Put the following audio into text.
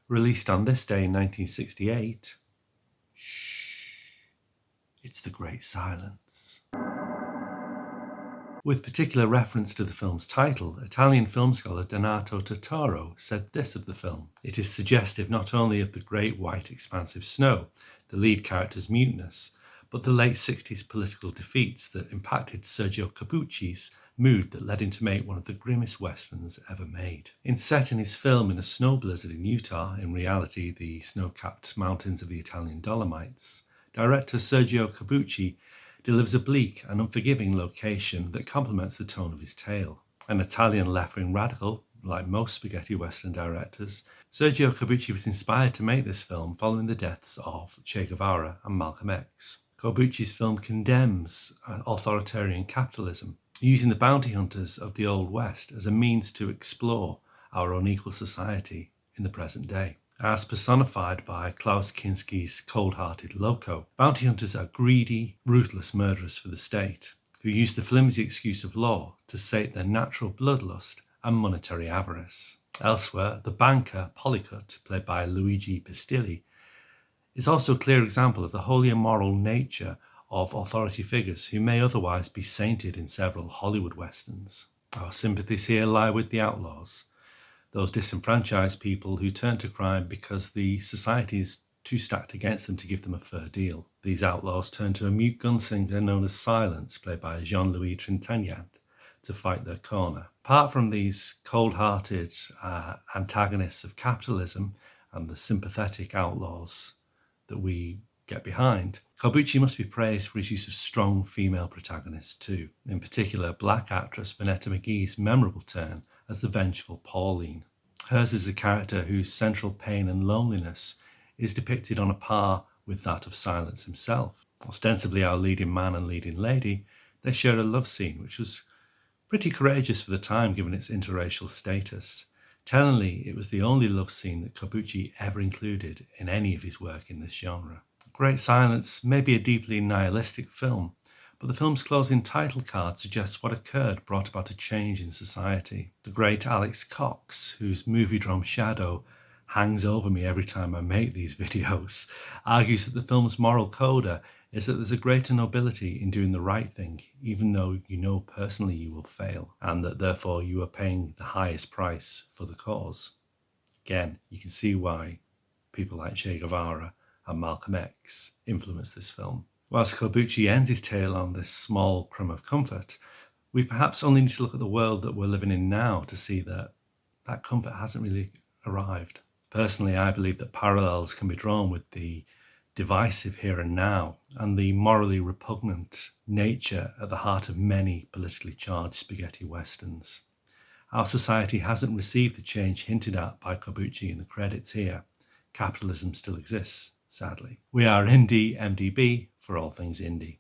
Released on this day in 1968, it's The Great Silence. With particular reference to the film's title, Italian film scholar Donato Totaro said this of the film: "It is suggestive not only of the great white expansive snow, the lead character's muteness, but the late 60s political defeats that impacted Sergio Corbucci's mood that led him to make one of the grimmest westerns ever made." In setting his film in a snow blizzard in Utah, in reality the snow-capped mountains of the Italian Dolomites, director Sergio Corbucci delivers a bleak and unforgiving location that complements the tone of his tale. An Italian left-wing radical, like most spaghetti western directors, Sergio Corbucci was inspired to make this film following the deaths of Che Guevara and Malcolm X. Corbucci's film condemns authoritarian capitalism, using the bounty hunters of the Old West as a means to explore our unequal society in the present day. As personified by Klaus Kinski's cold-hearted Loco, bounty hunters are greedy, ruthless murderers for the state, who use the flimsy excuse of law to sate their natural bloodlust and monetary avarice. Elsewhere, the banker Polycut, played by Luigi Pistilli, is also a clear example of the wholly immoral nature of authority figures who may otherwise be sainted in several Hollywood westerns. Our sympathies here lie with the outlaws, those disenfranchised people who turn to crime because the society is too stacked against them to give them a fair deal. These outlaws turn to a mute gunslinger known as Silence, played by Jean-Louis Trintignant, to fight their corner. Apart from these cold-hearted antagonists of capitalism and the sympathetic outlaws that we get behind, Corbucci must be praised for his use of strong female protagonists too. In particular, black actress Vanetta McGee's memorable turn as the vengeful Pauline. Hers is a character whose central pain and loneliness is depicted on a par with that of Silence himself. Ostensibly our leading man and leading lady, they share a love scene which was pretty courageous for the time given its interracial status. Tellingly, it was the only love scene that Corbucci ever included in any of his work in this genre. Great Silence may be a deeply nihilistic film, but the film's closing title card suggests what occurred brought about a change in society. The great Alex Cox, whose movie-drum shadow hangs over me every time I make these videos, argues that the film's moral coda is that there's a greater nobility in doing the right thing, even though you know personally you will fail, and that therefore you are paying the highest price for the cause. Again, you can see why people like Che Guevara and Malcolm X influenced this film. Whilst Corbucci ends his tale on this small crumb of comfort, we perhaps only need to look at the world that we're living in now to see that that comfort hasn't really arrived. Personally, I believe that parallels can be drawn with the divisive here and now and the morally repugnant nature at the heart of many politically charged spaghetti westerns. Our society hasn't received the change hinted at by Corbucci in the credits here. Capitalism still exists, sadly. We are IndieMDB for all things indie.